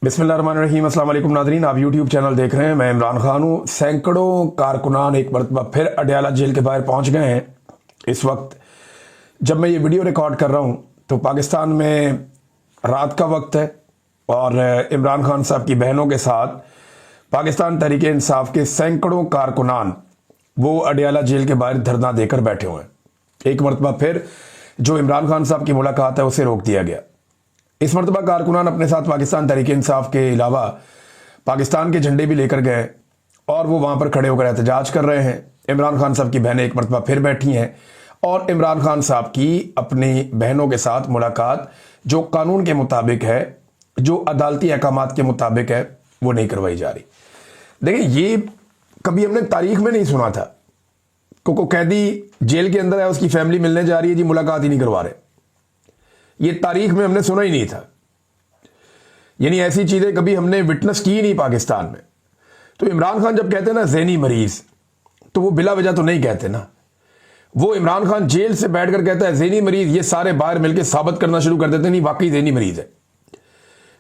बिस्मिल्लाहिर्रहमानिर्रहीम। अस्सलाम वालेकुम नाज़रीन, आप यूट्यूब चैनल देख रहे हैं। मैं इमरान खान हूँ। सैकड़ों कारकुनान एक मरतबा फिर अडयाला जेल के बाहर पहुँच गए हैं। इस वक्त जब मैं ये वीडियो रिकॉर्ड कर रहा हूँ तो पाकिस्तान में रात का वक्त है और इमरान खान साहब की बहनों के साथ पाकिस्तान तहरीक इंसाफ के सैकड़ों कारकुनान वो अडयाला जेल के बाहर धरना देकर बैठे हुए हैं। एक मरतबा फिर जो इमरान खान साहब की मुलाकात है उसे रोक दिया गया। इस मरतबा कारकुनान अपने साथ पाकिस्तान तहरीक इंसाफ के अलावा पाकिस्तान के झंडे भी लेकर गए और वो वहाँ पर खड़े होकर एहतजाज कर रहे हैं। इमरान खान साहब की बहनें एक मरतबा फिर बैठी हैं और इमरान खान साहब की अपनी बहनों के साथ मुलाकात जो कानून के मुताबिक है, जो अदालती अहकामात के मुताबिक है, वो नहीं करवाई जा रही। देखिए, ये कभी हमने तारीख में नहीं सुना था। को कैदी जेल के अंदर है, उसकी फैमिली मिलने जा रही है जी, मुलाकात ही नहीं करवा रहे। ये तारीख में हमने सुना ही नहीं था। यानी ऐसी चीजें कभी हमने विटनेस की ही नहीं पाकिस्तान में। तो इमरान खान जब कहते हैं ना ज़हनी मरीज, तो वो बिला वजह तो नहीं कहते ना। वो इमरान खान जेल से बैठकर कहता है ज़हनी मरीज, ये सारे बाहर मिलकर साबित करना शुरू कर देते नहीं वाकई ज़हनी मरीज है।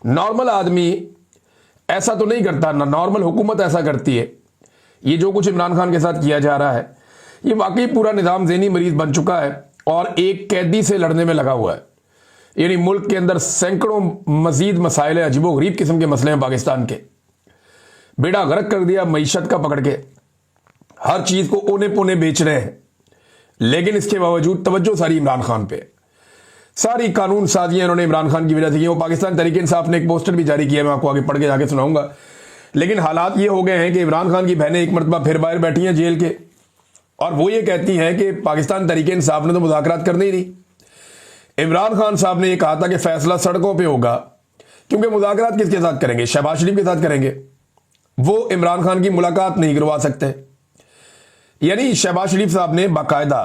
नॉर्मल आदमी ऐसा तो नहीं करता ना, नॉर्मल हुकूमत ऐसा करती है। ये जो कुछ इमरान खान के साथ किया जा रहा है, ये वाकई पूरा निज़ाम ज़हनी मरीज बन चुका है और एक कैदी से लड़ने में लगा हुआ है। यानी मुल्क के अंदर सैकड़ों मजीद मसाइल है, अजीबो गरीब किस्म के मसले हैं पाकिस्तान के। बेड़ा गर्क कर दिया मईशत का पकड़ के, हर चीज को ओने पोने बेच रहे हैं। लेकिन इसके बावजूद तवज्जो सारी इमरान खान पे, सारी कानून साजियां इन्होंने इमरान खान की वजह से की। वो पाकिस्तान तहरीक इंसाफ ने एक पोस्टर भी जारी किया, मैं आपको आगे पढ़ के जाके सुनाऊंगा। लेकिन हालात ये हो गए हैं कि इमरान खान की बहनें एक मरतबा फिर बाहर बैठी हैं जेल के और वो ये कहती हैं कि पाकिस्तान तहरीक इंसाफ ने तो मुज़ाकरात करनी ही नहीं। इमरान खान साहब ने यह कहा था कि फैसला सड़कों पे होगा, क्योंकि मुज़ाकरात किसके साथ करेंगे? शहबाज शरीफ के साथ करेंगे। वो इमरान खान की मुलाकात नहीं करवा सकते। यानी शहबाज शरीफ साहब ने बाकायदा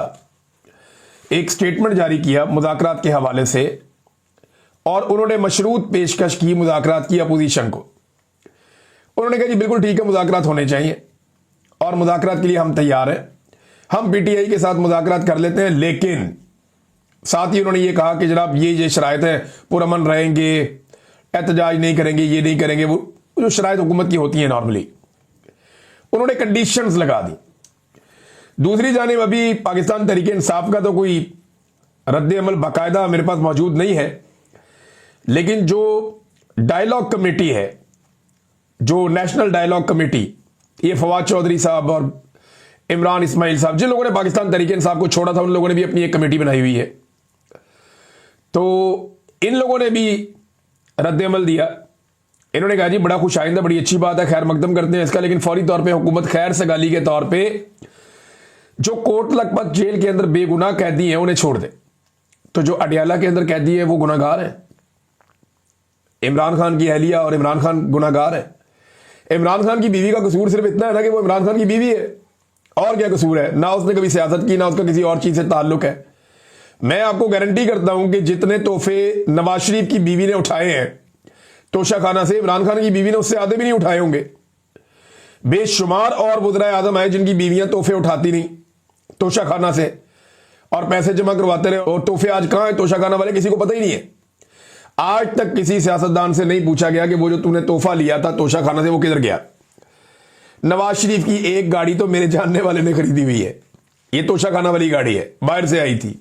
एक स्टेटमेंट जारी किया मुज़ाकरात के हवाले से और उन्होंने मशरूत पेशकश की मुज़ाकरात की अपोजिशन को। उन्होंने कहा जी बिल्कुल ठीक है, मुज़ाकरात होने चाहिए और मुज़ाकरात के लिए हम तैयार हैं, हम पीटीआई के साथ मुज़ाकरात कर लेते हैं। लेकिन साथ ही उन्होंने ये कहा कि जनाब ये शराइत है, पुरअमन रहेंगे, एहतजाज नहीं करेंगे, ये नहीं करेंगे, वो जो शराइत हुकूमत की होती है नॉर्मली, उन्होंने कंडीशंस लगा दी। दूसरी जानिब अभी पाकिस्तान तहरीक इंसाफ का तो कोई रद्द अमल बाकायदा मेरे पास मौजूद नहीं है, लेकिन जो डायलॉग कमेटी है, जो नेशनल डायलॉग कमेटी, ये फवाद चौधरी साहब और इमरान इस्माइल साहब, जिन लोगों ने पाकिस्तान तहरीक इंसाफ को छोड़ा था, उन लोगों ने भी अपनी एक कमेटी बनाई हुई है। तो इन लोगों ने भी रद्द अमल दिया। इन्होंने कहा जी बड़ा खुश आइंदा, बड़ी अच्छी बात है, खैर मकदम करते हैं इसका, लेकिन फौरी तौर पे हुकूमत खैर सगाली के तौर पे जो कोट लखपत जेल के अंदर बेगुनाह कैदी हैं उन्हें छोड़ दे। तो जो अडयाला के अंदर कैदी है वो गुनाहगार है। इमरान खान की अहलिया और इमरान खान गुनाहगार है। इमरान खान की बीवी का कसूर सिर्फ इतना है ना कि वो इमरान खान की बीवी है, और क्या कसूर है? ना उसने कभी सियासत की, ना उसका किसी और चीज से ताल्लुक है। मैं आपको गारंटी करता हूं कि जितने तोहफे नवाज शरीफ की बीवी ने उठाए हैं तोशा खाना से, इमरान खान की बीवी ने उससे आधे भी नहीं उठाए होंगे। बेशुमार और वज़राए आज़म है जिनकी बीवियां तोहफे उठाती नहीं तोशा खाना से और पैसे जमा करवाते रहे। और तोहफे आज कहां है तोशा खाना वाले, किसी को पता ही नहीं है। आज तक किसी सियासतदान से नहीं पूछा गया कि वो जो तूने तोहफा लिया था तोशा खाना से वो किधर गया। नवाज शरीफ की एक गाड़ी तो मेरे जानने वाले ने खरीदी हुई है, ये तोशा खाना वाली गाड़ी है, बाहर से आई थी।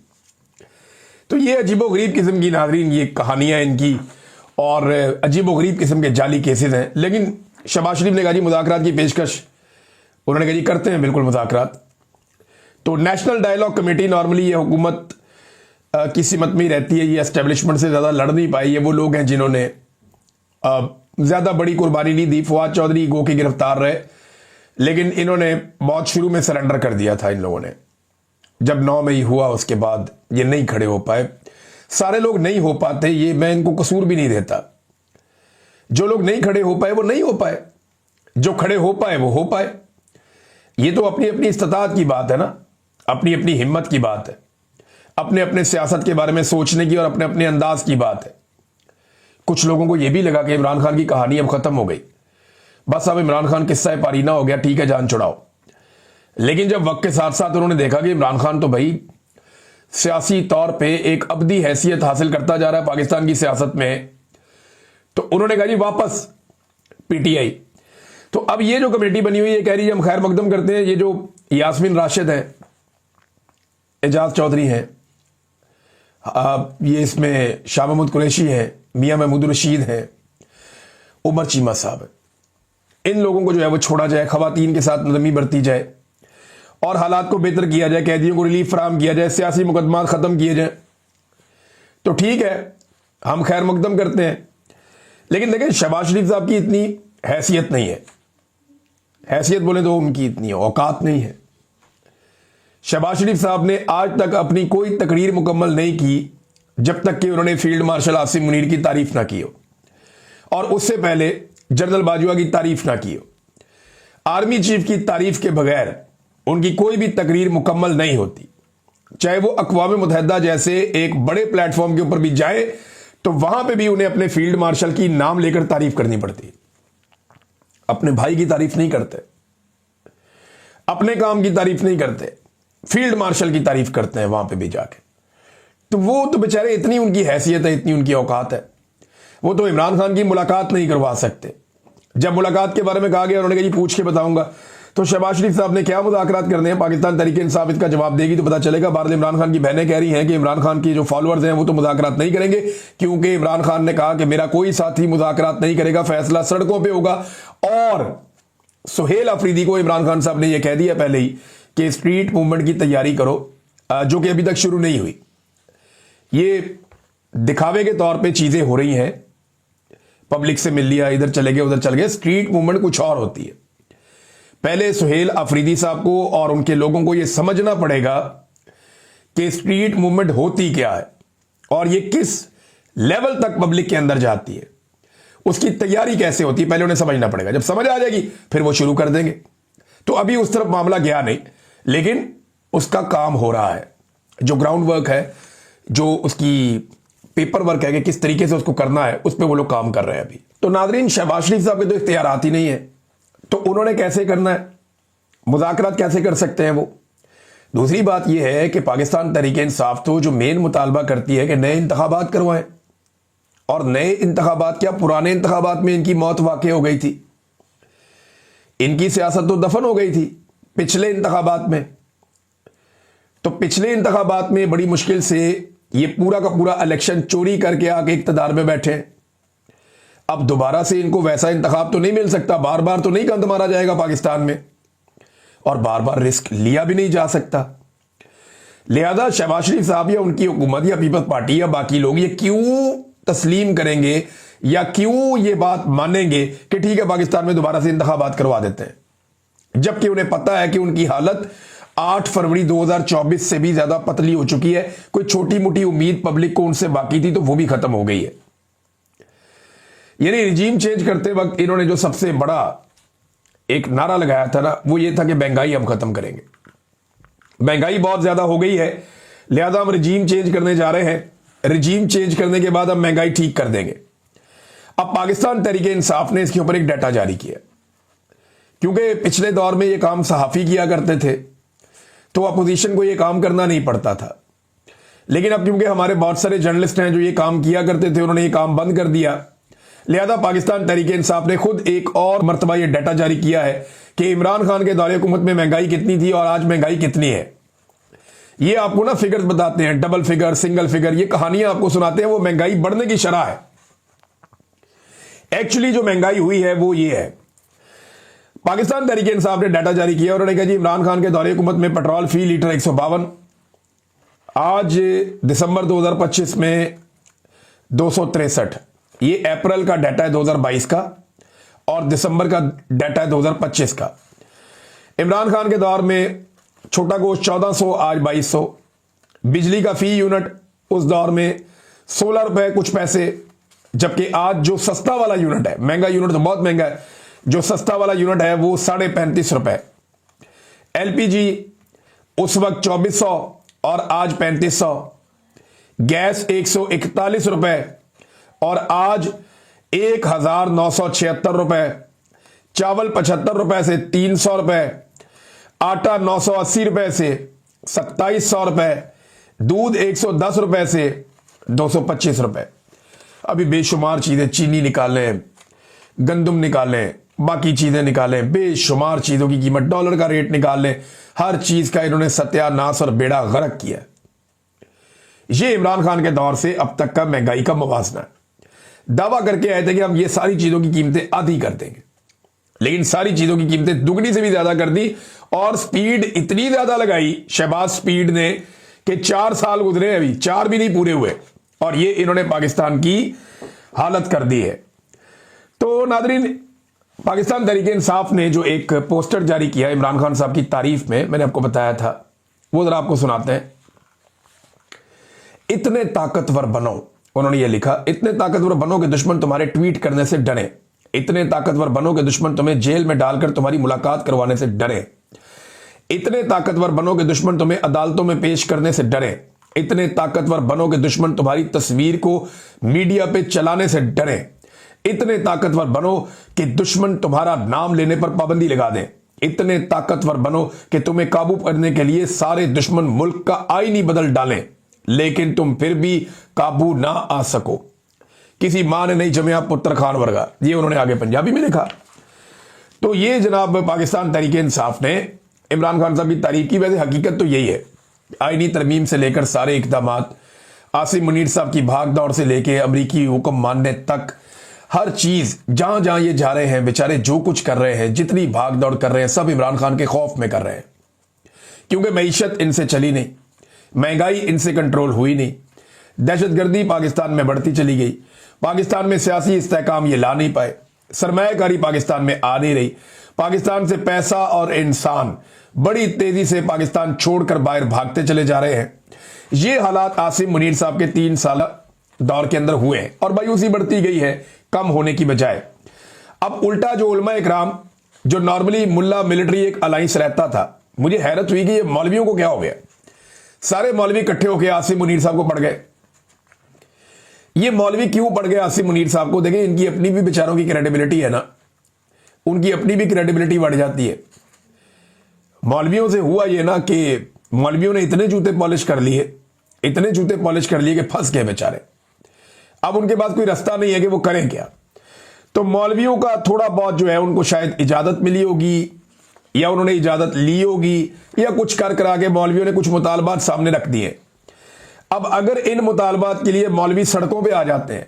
तो ये अजीबो गरीब किस्म की नाज़रीन ये कहानियां इनकी और अजीबो गरीब किस्म के जाली केसेस हैं। लेकिन शहबाज शरीफ ने कहा जी मुज़ाकरात की पेशकश, उन्होंने कहा जी करते हैं बिल्कुल मुज़ाकरात। तो नेशनल डायलॉग कमेटी नॉर्मली ये हुकूमत की सिमत में ही रहती है, ये एस्टेब्लिशमेंट से ज़्यादा लड़ नहीं पाई। ये वो लोग हैं जिन्होंने ज़्यादा बड़ी कुर्बानी नहीं दी। फवाद चौधरी गो के गिरफ्तार रहे, लेकिन इन्होंने बहुत शुरू में सरेंडर कर दिया था। इन लोगों ने जब 9 मई हुआ उसके बाद ये नहीं खड़े हो पाए। सारे लोग नहीं हो पाते, ये मैं इनको कसूर भी नहीं देता। जो लोग नहीं खड़े हो पाए वो नहीं हो पाए, जो खड़े हो पाए वो हो पाए। ये तो अपनी अपनी इस्तात की बात है ना, अपनी अपनी हिम्मत की बात है, अपने अपने सियासत के बारे में सोचने की और अपने अपने अंदाज की बात है। कुछ लोगों को यह भी लगा कि इमरान खान की कहानी अब खत्म हो गई, बस अब इमरान खान किस्सा पारीना हो गया, ठीक है जान छुड़ाओ। लेकिन जब वक्त के साथ साथ उन्होंने देखा कि इमरान खान तो भाई सियासी तौर पे एक अबदी हैसियत हासिल करता जा रहा है पाकिस्तान की सियासत में, तो उन्होंने कहा जी वापस पीटीआई। तो अब ये जो कमेटी बनी हुई है कह रही है हम खैर मकदम करते हैं, ये जो यास्मीन राशिद है, एजाज चौधरी है, ये इसमें शाह महमूद कुरैशी है, मियां महमूद रशीद है, उमर चीमा साहब है, इन लोगों को जो है वो छोड़ा जाए, खवातीन के साथ नरमी बरती जाए और हालात को बेहतर किया जाए, कैदियों को रिलीफ फराहम किया जाए, सियासी मुकदमा खत्म किए जाए, तो ठीक है हम खैर मकदम करते हैं। लेकिन देखें शहबाज शरीफ साहब की इतनी हैसियत नहीं है, हैसियत बोले तो उनकी इतनी औकात नहीं है। शहबाज शरीफ साहब ने आज तक अपनी कोई तकरीर मुकम्मल नहीं की जब तक कि उन्होंने फील्ड मार्शल आसिम मुनीर की तारीफ ना की हो और उससे पहले जनरल बाजवा की तारीफ ना की हो। आर्मी चीफ की तारीफ के बगैर उनकी कोई भी तकरीर मुकम्मल नहीं होती, चाहे वो अक़वाम मुत्तहिदा जैसे एक बड़े प्लेटफॉर्म के ऊपर भी जाए तो वहां पे भी उन्हें अपने फील्ड मार्शल की नाम लेकर तारीफ करनी पड़ती, अपने भाई की तारीफ नहीं करते, अपने काम की तारीफ नहीं करते, फील्ड मार्शल की तारीफ करते हैं वहां पे भी जाके। तो वो तो बेचारे इतनी उनकी हैसियत है, इतनी उनकी औकात है, वो तो इमरान खान की मुलाकात नहीं करवा सकते। जब मुलाकात के बारे में कहा गया उन्होंने कहा जी पूछ के बताऊंगा, तो शहबाज शरीफ साहब ने क्या मुज़ाकरात करने हैं, पाकिस्तान तहरीक इंसाफ इसका जवाब देगी तो पता चलेगा। बहरहाल इमरान खान की बहनें कह रही हैं कि इमरान खान की जो फॉलोअर्स हैं वो तो मुज़ाकरात नहीं करेंगे, क्योंकि इमरान खान ने कहा कि मेरा कोई साथी मुज़ाकरात नहीं करेगा, फैसला सड़कों पर होगा। और सुहेल अफरीदी को इमरान खान साहब ने यह कह दिया पहले ही कि स्ट्रीट मूवमेंट की तैयारी करो, जो कि अभी तक शुरू नहीं हुई। ये दिखावे के तौर पे चीजें हो रही हैं, पब्लिक से मिल लिया, इधर चले गए उधर चले गए। स्ट्रीट मूवमेंट कुछ और होती है। पहले सुहेल अफरीदी साहब को और उनके लोगों को यह समझना पड़ेगा कि स्ट्रीट मूवमेंट होती क्या है और ये किस लेवल तक पब्लिक के अंदर जाती है, उसकी तैयारी कैसे होती है, पहले उन्हें समझना पड़ेगा। जब समझ आ जाएगी फिर वो शुरू कर देंगे। तो अभी उस तरफ मामला गया नहीं, लेकिन उसका काम हो रहा है। जो ग्राउंड वर्क है, जो उसकी पेपर वर्क है कि किस तरीके से उसको करना है, उस पर वो लोग काम कर रहे हैं अभी। तो नाजरीन शहबाज शरीफ साहब के तो इख्तियारात ही नहीं है, तो उन्होंने कैसे करना है, मुज़ाकरात कैसे कर सकते हैं वो। दूसरी बात यह है कि पाकिस्तान तहरीक इंसाफ तो जो मेन मुतालबा करती है कि नए इंतखाबात करवाएं, और नए इंतखाबात क्या पुराने इंतखाबात में इनकी मौत वाक़ई हो गई थी, इनकी सियासत तो दफन हो गई थी पिछले इंतखाबात में। तो पिछले इंतखाबात में बड़ी मुश्किल से ये पूरा का पूरा इलेक्शन चोरी करके आके इक़्तिदार में बैठे। अब दोबारा से इनको वैसा इंतखाब तो नहीं मिल सकता, बार बार तो नहीं गंद मारा जाएगा पाकिस्तान में, और बार बार रिस्क लिया भी नहीं जा सकता। लिहाजा शहबाज शरीफ साहब या उनकी हुकूमत या पीपल्स पार्टी या बाकी लोग ये क्यों तस्लीम करेंगे या क्यों ये बात मानेंगे कि ठीक है पाकिस्तान में दोबारा से इंतखाबात करवा देते हैं, जबकि उन्हें पता है कि उनकी हालत 8 फरवरी 2024 से भी ज्यादा पतली हो चुकी है। कोई छोटी मोटी उम्मीद पब्लिक को उनसे बाकी थी तो वो भी खत्म हो गई है। यानी रिजीम चेंज करते वक्त इन्होंने जो सबसे बड़ा एक नारा लगाया था ना, वो ये था कि महंगाई हम खत्म करेंगे। महंगाई बहुत ज्यादा हो गई है, लिहाजा हम रिजीम चेंज करने जा रहे हैं, रिजीम चेंज करने के बाद हम महंगाई ठीक कर देंगे। अब पाकिस्तान तहरीक इंसाफ ने इसके ऊपर एक डाटा जारी किया, क्योंकि पिछले दौर में ये काम सहाफ़ी किया करते थे तो अपोजिशन को ये काम करना नहीं पड़ता था, लेकिन अब क्योंकि हमारे बहुत सारे जर्नलिस्ट हैं जो ये काम किया करते थे, उन्होंने ये काम बंद कर दिया। लिहाजा पाकिस्तान तहरीक इंसाफ ने खुद एक और मरतबा ये डाटा जारी किया है कि इमरान खान के दौरे हुकूमत में महंगाई कितनी थी और आज महंगाई कितनी है। ये आपको ना फिगर्स बताते हैं, डबल फिगर, सिंगल फिगर, ये कहानियां आपको सुनाते हैं, वो महंगाई बढ़ने की शरह है। एक्चुअली जो महंगाई हुई है वो ये है। पाकिस्तान तहरीक इंसाफ ने डाटा जारी किया, उन्होंने कहा जी इमरान खान के दौरे हुकूमत में पेट्रोल फी लीटर 152, आज दिसंबर 2025 में 263। ये अप्रैल का डाटा है 2022 का, और दिसंबर का डाटा है 2025 का। इमरान खान के दौर में छोटा गोश्त 1400, आज 2200। बिजली का फी यूनिट उस दौर में 16 रुपए कुछ पैसे, जबकि आज जो सस्ता वाला यूनिट है, महंगा यूनिट तो बहुत महंगा है, जो सस्ता वाला यूनिट है वो 35.5 रुपए। एलपीजी उस वक्त 2400 और आज 3500। गैस 141 रुपए और आज 1976 रुपए। चावल 75 रुपए से 300 रुपए। आटा 980 रुपए से 2700 रुपए। दूध 110 रुपए से 225 रुपए। अभी बेशुमार चीजें, चीनी निकालें, गंदम निकालें, बाकी चीजें निकालें, बेशुमार चीजों की कीमत, डॉलर का रेट निकाल लें, हर चीज का इन्होंने सत्यानाश और बेड़ा गर्क किया। ये इमरान खान के दौर से अब तक का महंगाई का मुवाजना है। दावा करके आए थे कि हम ये सारी चीजों की कीमतें आधी कर देंगे, लेकिन सारी चीजों की कीमतें दुगनी से भी ज्यादा कर दी और स्पीड इतनी ज्यादा लगाई शहबाज स्पीड ने कि 4 साल गुजरे, अभी 4 भी नहीं पूरे हुए और ये इन्होंने पाकिस्तान की हालत कर दी है। तो नादरीन, पाकिस्तान तहरीक इंसाफ ने जो एक पोस्टर जारी किया इमरान खान साहब की तारीफ में, मैंने आपको बताया था, वो जरा आपको सुनाते हैं। इतने ताकतवर बनो, उन्होंने ये लिखा, इतने ताकतवर बनो कि दुश्मन तुम्हारे ट्वीट करने से डरे, इतने ताकतवर बनो कि दुश्मन तुम्हें जेल में डालकर तुम्हारी मुलाकात करवाने से डरे, इतने ताकतवर बनो कि दुश्मन तुम्हें अदालतों में पेश करने से डरे, इतने ताकतवर बनो कि दुश्मन तुम्हारी तस्वीर को मीडिया पे चलाने से डरे, इतने ताकतवर बनो कि दुश्मन तुम्हारा नाम लेने पर पाबंदी लगा दे, इतने ताकतवर बनो कि तुम्हें काबू करने के लिए सारे दुश्मन मुल्क का आईन ही बदल डालें, लेकिन तुम फिर भी काबू ना आ सको। किसी मां ने नहीं जमया पुत्र खान वर्गा, ये उन्होंने आगे पंजाबी में लिखा। तो ये जनाब पाकिस्तान तहरीक इंसाफ ने इमरान खान साहब की तारीफ की। वैसे हकीकत तो यही है, आईनी तरमीम से लेकर सारे इकदाम, आसिम मुनीर साहब की भाग दौड़ से लेकर अमरीकी हुक्म मानने तक, हर चीज जहां जहां ये जा रहे हैं बेचारे, जो कुछ कर रहे हैं, जितनी भाग दौड़ कर रहे हैं, सब इमरान खान के खौफ में कर रहे हैं, क्योंकि मईशत इनसे चली नहीं, महंगाई इनसे कंट्रोल हुई नहीं, दहशतगर्दी पाकिस्तान में बढ़ती चली गई, पाकिस्तान में सियासी इस्तेहकाम ये ला नहीं पाए, सरमायाकारी पाकिस्तान में आ नहीं रही, पाकिस्तान से पैसा और इंसान बड़ी तेजी से पाकिस्तान छोड़कर बाहर भागते चले जा रहे हैं। ये हालात आसिम मुनीर साहब के 3 साल दौर के अंदर हुए हैं और मायूसी बढ़ती गई है कम होने की बजाय। अब उल्टा जो उलमा इकराम, जो नॉर्मली मुल्ला मिलिट्री एक अलाइंस रहता था, मुझे हैरत हुई कि ये मौलवियों को क्या हो गया, सारे मौलवी इकट्ठे होकर आसिम मुनीर साहब को पड़ गए। ये मौलवी क्यों पड़ गए आसिम मुनीर साहब को? देखिए, इनकी अपनी भी बेचारों की क्रेडिबिलिटी है ना, उनकी अपनी भी क्रेडिबिलिटी बढ़ जाती है। मौलवियों से हुआ ये ना कि मौलवियों ने इतने जूते पॉलिश कर लिए, इतने जूते पॉलिश कर लिए कि फंस गए बेचारे। अब उनके पास कोई रास्ता नहीं है कि वो करें क्या। तो मौलवियों का थोड़ा बहुत जो है, उनको शायद इजाजत मिली होगी या उन्होंने इजाजत ली होगी या कुछ कर करा के मौलवियों ने कुछ मुतालबात सामने रख दिए। अब अगर इन मुतालबात के लिए मौलवी सड़कों पे आ जाते हैं,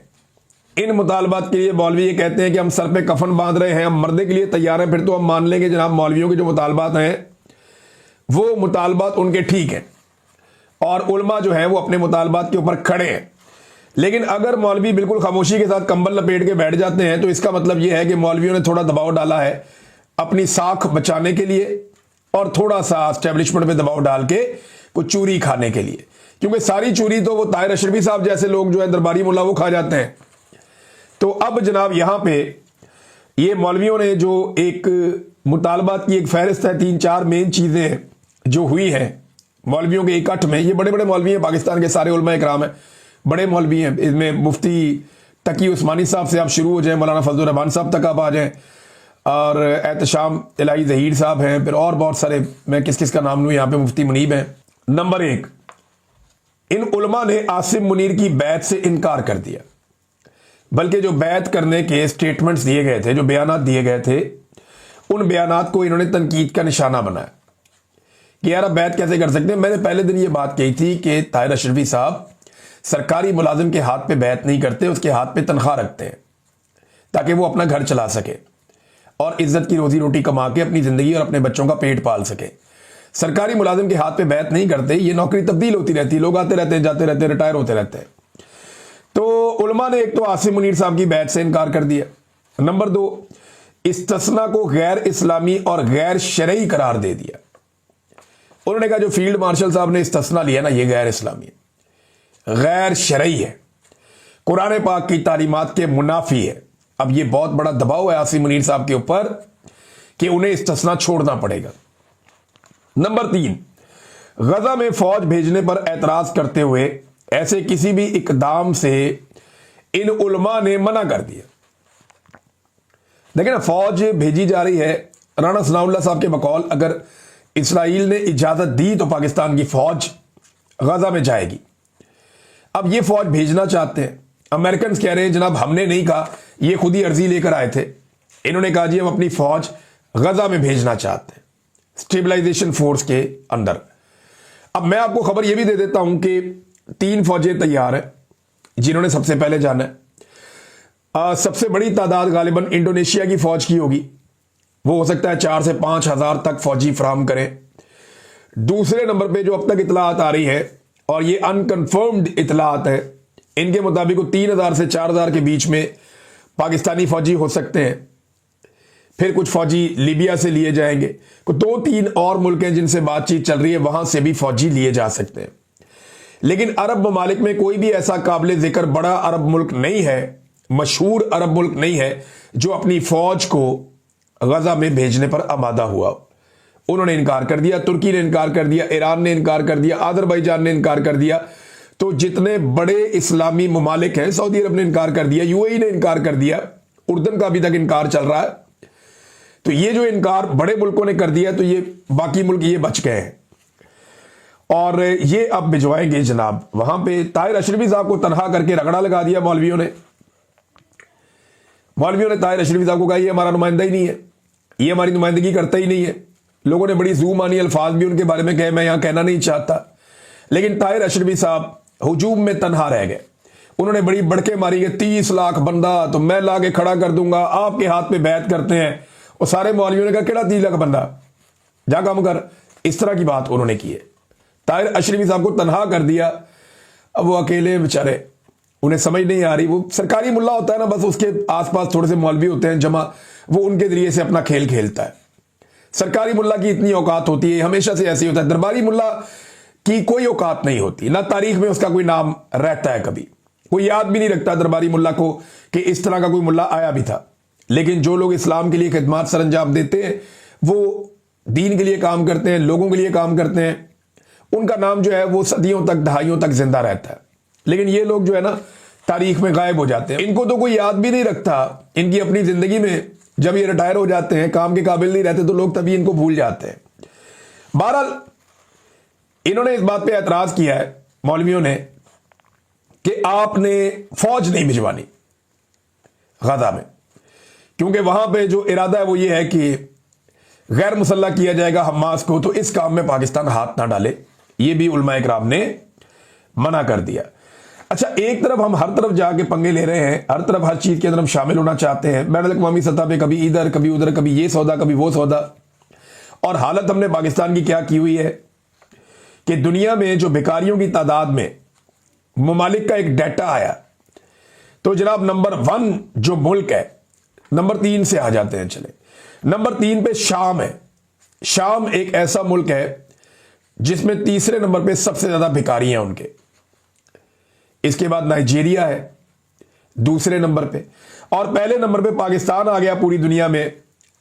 इन मुतालबात के लिए मौलवी ये कहते हैं कि हम सर पे कफन बांध रहे हैं, हम मरने के लिए तैयार हैं, फिर तो हम मान लेंगे जनाब मौलवियों के जो मुतालबात हैं वो मुतालबात उनके ठीक हैं और उलमा जो है वो अपने मुतालबात के ऊपर खड़े हैं। लेकिन अगर मौलवी बिल्कुल खामोशी के साथ कंबल लपेट के बैठ जाते हैं तो इसका मतलब यह है कि मौलवियों ने थोड़ा दबाव डाला है अपनी साख बचाने के लिए और थोड़ा सा एस्टेब्लिशमेंट पे दबाव डाल के कुछ चूरी खाने के लिए, क्योंकि सारी चूरी तो वो ताहिर अशरफी साहब जैसे लोग जो है दरबारी मुल्ला वो खा जाते हैं। तो अब जनाब यहां पे ये मौलवियों ने जो एक मुतालबात की एक फहरिस्त है, 3-4 मेन चीजें जो हुई हैं मौलवियों के इकट्ठ में। ये बड़े बड़े मौलवी हैं, पाकिस्तान के सारे उलमा इकराम हैं, बड़े मौलवी हैं। इसमें मुफ्ती तकी उस्मानी साहब से आप शुरू हो जाएं, मौलाना फजलुर रहमान साहब तक आप आ जाएं, और एहतशाम इलाही जहीर साहब हैं, फिर और बहुत सारे, मैं किस किस का नाम लूं, यहाँ पे मुफ्ती मुनीब हैं। नंबर 1, इन उलमा ने आसिम मुनीर की बैत से इनकार कर दिया, बल्कि जो बैत करने के स्टेटमेंट्स दिए गए थे, जो बयानात दिए गए थे, उन बयानात को इन्होंने तनकीद का निशाना बनाया कि यार बैत कैसे कर सकते हैं। मैंने पहले दिन ये बात कही थी कि ताहिर अशरफी साहब सरकारी मुलाजिम के हाथ पे बैत नहीं करते, उसके हाथ पे तनख्वाह रखते हैं ताकि वो अपना घर चला सके और इज्जत की रोजी रोटी कमा के अपनी जिंदगी और अपने बच्चों का पेट पाल सके। सरकारी मुलाजिम के हाथ पे बैत नहीं करते, ये नौकरी तब्दील होती रहती है, लोग आते रहते हैं, जाते रहते हैं, रिटायर होते रहते हैं। तो उलमा ने एक तो आसिम मुनीर साहब की बैत से इनकार कर दिया। नंबर 2, इस्तिस्ना को गैर इस्लामी और गैर शरई करार दे दिया। उन्होंने कहा जो फील्ड मार्शल साहब ने इस्तिस्ना लिया ना, ये गैर इस्लामी है, गैर शरई है, कुरान पाक की तालीमात के मुनाफी है। अब ये बहुत बड़ा दबाव है आसिम मुनीर साहब के ऊपर कि उन्हें इस्तिस्ना छोड़ना पड़ेगा। नंबर 3, गजा में फौज भेजने पर एतराज करते हुए ऐसे किसी भी इकदाम से इन उलमा ने मना कर दिया। देखिए ना, फौज भेजी जा रही है, राणा सनाउल्लाह साहब के बकौल अगर इसराइल ने इजाजत दी तो पाकिस्तान की फौज गजा में जाएगी। अब ये फौज भेजना चाहते हैं, अमेरिकन कह रहे हैं जनाब हमने नहीं कहा, ये खुद ही अर्जी लेकर आए थे। इन्होंने कहा जी हम अपनी फौज गजा में भेजना चाहते हैं, स्टेबलाइजेशन फोर्स के अंदर। अब मैं आपको खबर यह भी दे देता हूं कि 3 फौजें तैयार हैं जिन्होंने सबसे पहले जाना है। सबसे बड़ी तादाद गालिबन इंडोनेशिया की फौज की होगी, वो हो सकता है 4 से 5 हज़ार तक फौजी फराम करें। दूसरे नंबर पे जो अब तक इतलात आ रही है, और ये अनकन्फर्म्ड इतलात है, इनके मुताबिक 3,000 से 4,000 के बीच में पाकिस्तानी फौजी हो सकते हैं। फिर कुछ फौजी लीबिया से लिए जाएंगे, 2-3 और मुल्क हैं जिनसे बातचीत चल रही है, वहां से भी फौजी लिए जा सकते हैं। लेकिन अरब ममालिक में कोई भी ऐसा काबिल जिक्र बड़ा अरब मुल्क नहीं है, मशहूर अरब मुल्क नहीं है जो अपनी फौज को गजा में भेजने पर आमादा हुआ। उन्होंने इनकार कर दिया, तुर्की ने इनकार कर दिया, ईरान ने इनकार कर दिया, अजरबैजान ने इनकार कर दिया। तो जितने बड़े इस्लामी ममालिक हैं, सऊदी अरब ने इनकार कर दिया, यूएई ने इनकार कर दिया, उर्दन का अभी तक इनकार चल रहा है। तो ये जो इनकार बड़े मुल्कों ने कर दिया, तो ये बाकी मुल्क ये बच गए हैं और ये अब भिजवाएंगे जनाब वहां पे। ताहिर अशरफी साहब को तनहा करके रगड़ा लगा दिया मौलवियों ने ताहिर अशरफी साहब को कहा ये हमारा नुमाइंदा ही नहीं है, ये हमारी नुमाइंदगी करता ही नहीं है। लोगों ने बड़ी जू मानी अल्फाज भी उनके बारे में कहे, मैं यहां कहना नहीं चाहता, लेकिन ताहिर अशरफी साहब हुजूम में तनहा रह गए। उन्होंने बड़ी बड़के मारी है, 30 लाख बंदा तो मैं ला के खड़ा कर दूंगा, आपके हाथ में बैत करते हैं। और सारे मौलवियों ने कहा केड़ा 30 लाख बंदा, जा काम कर। इस तरह की बात उन्होंने की है। ताहिर अशरफी साहब को तनहा कर दिया। अब वो अकेले बेचारे, उन्हें समझ नहीं आ रही। वो सरकारी मुल्ला होता है ना, बस उसके आसपास थोड़े से मौलवी होते हैं जमा, वो उनके जरिए से अपना खेल खेलता है। सरकारी मुल्ला की इतनी औकात होती है, हमेशा से ऐसे ही होता है। दरबारी मुल्ला की कोई औकात नहीं होती, ना तारीख में उसका कोई नाम रहता है, कभी कोई याद भी नहीं रखता दरबारी मुल्ला को कि इस तरह का कोई मुल्ला आया भी था। लेकिन जो लोग इस्लाम के लिए खिदमत सर अंजाम देते हैं, वो दीन के लिए काम करते हैं, लोगों के लिए काम करते हैं, उनका नाम जो है वो सदियों तक, दहाइयों तक जिंदा रहता है। लेकिन ये लोग जो है ना, तारीख में गायब हो जाते हैं, इनको तो कोई याद भी नहीं रखता। इनकी अपनी जिंदगी में जब ये रिटायर हो जाते हैं, काम के काबिल नहीं रहते, तो लोग तभी इनको भूल जाते हैं। बहरहाल इन्होंने इस बात पे एतराज किया है मौलवियों ने कि आपने फौज नहीं भिजवानी गजा में, क्योंकि वहां पे जो इरादा है वो ये है कि गैर मुसल्लह किया जाएगा हमास को, तो इस काम में पाकिस्तान हाथ ना डाले। ये भी उलमाए किराम ने मना कर दिया। अच्छा, एक तरफ हम हर तरफ जाके पंगे ले रहे हैं, हर तरफ हर चीज के अंदर हम शामिल होना चाहते हैं, बैनुल अक़वामी सतह पे कभी इधर कभी उधर, कभी ये सौदा कभी वो सौदा। और हालत हमने पाकिस्तान की क्या की हुई है कि दुनिया में जो भिखारियों की तादाद में ममालिक का एक डाटा आया, तो जनाब नंबर 1 जो मुल्क है, नंबर 3 से आ जाते हैं। चले, नंबर 3 पे शाम है। शाम एक ऐसा मुल्क है जिसमें तीसरे नंबर पे सबसे ज्यादा भिखारी हैं उनके। इसके बाद नाइजीरिया है दूसरे नंबर पे, और पहले नंबर पे पाकिस्तान आ गया पूरी दुनिया में।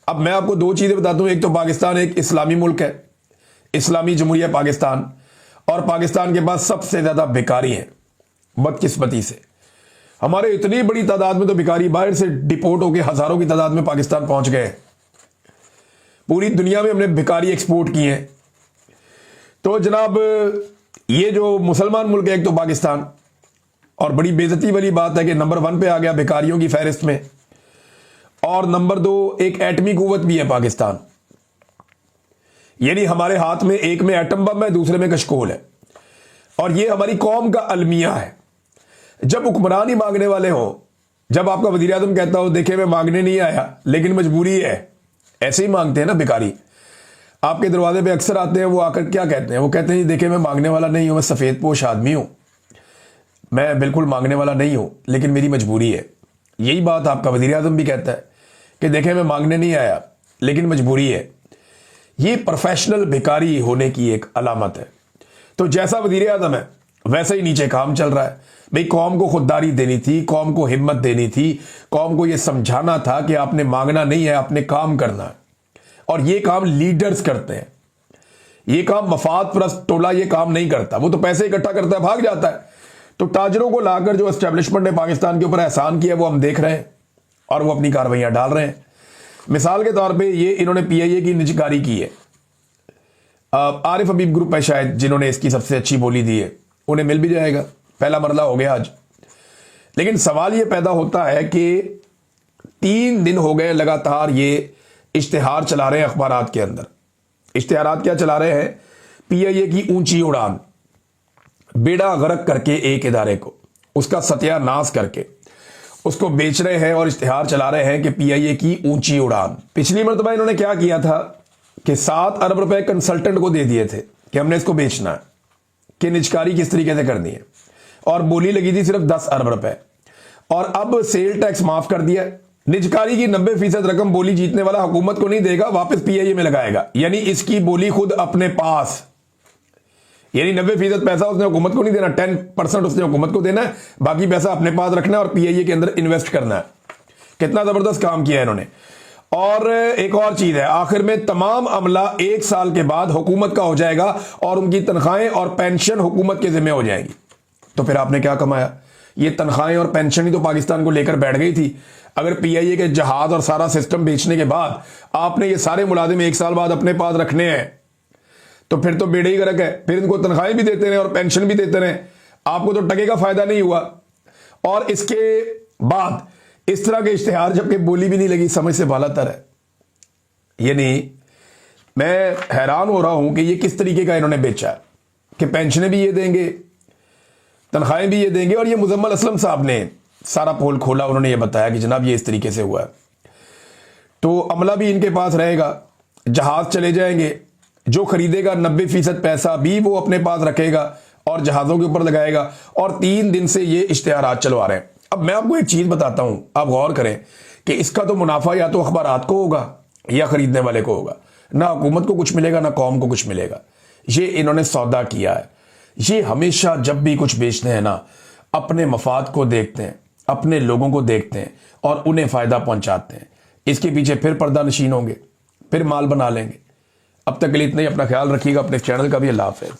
अब मैं आपको 2 चीजें बताता हूं, एक तो पाकिस्तान एक इस्लामी मुल्क है, इस्लामी जमहूरिया पाकिस्तान, और पाकिस्तान के पास सबसे ज्यादा भिखारी हैं। बदकिस्मती से हमारे इतनी बड़ी तादाद में तो भिखारी बाहर से डिपोर्ट होकर हजारों की तादाद में पाकिस्तान पहुंच गए। पूरी दुनिया में हमने भिखारी एक्सपोर्ट किए हैं। तो जनाब ये जो मुसलमान मुल्क है एक तो पाकिस्तान, और बड़ी बेइज्जती वाली बात है कि नंबर 1 पे आ गया भिखारियों की फहरिस्त में, और नंबर 2 एक एटमी कुव्वत भी है पाकिस्तान। यानी हमारे हाथ में एक में एटम बम है, दूसरे में कशकोल है, और ये हमारी कौम का अलमिया है। जब हुक्मरान ही मांगने वाले हो, जब आपका वजीर आजम कहता हो देखे मैं मांगने नहीं आया लेकिन मजबूरी है, ऐसे ही मांगते हैं ना भिखारी। आपके दरवाजे पे अक्सर आते हैं, वो आकर क्या कहते हैं, वो कहते हैं देखे मैं मांगने वाला नहीं हूं, मैं सफेद पोश आदमी हूं, मैं बिल्कुल मांगने वाला नहीं हूं, लेकिन मेरी मजबूरी है। यही बात आपका वजीर आजम भी कहता है कि देखे मैं मांगने नहीं आया लेकिन मजबूरी है। ये प्रोफेशनल भिखारी होने की एक अलामत है। तो जैसा वजीर आजम है वैसे ही नीचे काम चल रहा है। भाई कौम को खुददारी देनी थी, कौम को हिम्मत देनी थी, कौम को यह समझाना था कि आपने मांगना नहीं है, आपने काम करना है। और ये काम लीडर्स करते हैं, ये काम मफाद परस्त टोला ये काम नहीं करता। वो तो पैसे इकट्ठा करता है, भाग जाता है। तो ताजरों को लाकर जो एस्टेब्लिशमेंट ने पाकिस्तान के ऊपर एहसान किया वो हम देख रहे हैं, और वो अपनी कार्रवाइयां डाल रहे हैं। मिसाल के तौर पे ये इन्होंने PIA की निजकारी की है। आरिफ हबीब ग्रुप है शायद जिन्होंने इसकी सबसे अच्छी बोली दी है, उन्हें मिल भी जाएगा, पहला मरला हो गया आज। लेकिन सवाल यह पैदा होता है कि 3 दिन हो गए लगातार ये इश्तिहार चला रहे हैं अखबारात के अंदर। इश्तिहारात क्या चला रहे हैं? पीआईए की ऊंची उड़ान, बेड़ा गर्क करके एक इदारे को, उसका सत्यानाश करके उसको बेच रहे हैं और इश्तिहार चला रहे हैं कि पीआईए की ऊंची उड़ान। पिछली मरतबा इन्होंने क्या किया था कि 7 अरब रुपए कंसल्टेंट को दे दिए थे कि हमने इसको बेचना है, कि निजकारी किस तरीके से करनी है, और बोली लगी थी सिर्फ 10 अरब रुपए, और अब सेल टैक्स माफ कर दिया। निजकारी की 90% रकम बोली जीतने वाला हुकूमत को नहीं देगा, वापस पीआईए में लगाएगा, यानी इसकी बोली खुद अपने पास, यानी 90% पैसा उसने हुकूमत को नहीं देना, 10% उसने हुकूमत को देना है, बाकी पैसा अपने पास रखना है और पीआईए के अंदर इन्वेस्ट करना है। कितना जबरदस्त काम किया है इन्होंने। और एक और चीज है, आखिर में तमाम अमला 1 साल के बाद हुकूमत का हो जाएगा और उनकी तनख्वाहें और पेंशन हुकूमत के जिम्मे हो जाएगी। तो फिर आपने क्या कमाया? ये तनख्वाहें और पेंशन ही तो पाकिस्तान को लेकर बैठ गई थी। अगर पीआईए के जहाज और सारा सिस्टम बेचने के बाद आपने ये सारे मुलाजिम 1 साल बाद अपने पास रखने हैं, तो फिर तो बेड़े ही गर्क है। फिर इनको तनख्वाहें भी देते रहे और पेंशन भी देते रहे, आपको तो टके का फायदा नहीं हुआ। और इसके बाद इस तरह के इश्तिहार जबकि बोली भी नहीं लगी, समझ से बालातर है। यानी मैं हैरान हो रहा हूं कि ये किस तरीके का इन्होंने बेचा है कि पेंशनें भी ये देंगे, तनख्वाहें भी ये देंगे। और ये मुजम्मल असलम साहब ने सारा पोल खोला, उन्होंने ये बताया कि जनाब ये इस तरीके से हुआ है। तो अमला भी इनके पास रहेगा, जहाज चले जाएंगे, जो खरीदेगा 90% पैसा भी वो अपने पास रखेगा और जहाजों के ऊपर लगाएगा, और 3 दिन से ये इश्तिहारात चलवा रहे हैं। अब मैं आपको एक चीज बताता हूं, आप गौर करें कि इसका तो मुनाफा या तो अखबारात को होगा या खरीदने वाले को होगा, ना हुकूमत को कुछ मिलेगा ना कौम को कुछ मिलेगा। ये इन्होंने सौदा किया है। ये हमेशा जब भी कुछ बेचते हैं ना, अपने मफाद को देखते हैं, अपने लोगों को देखते हैं और उन्हें फायदा पहुंचाते हैं। इसके पीछे फिर पर्दा नशीन होंगे, फिर माल बना लेंगे। अब तक के लिए इतना ही। अपना ख्याल रखिएगा, अपने चैनल का भी। अल्लाह हाफ़िज़।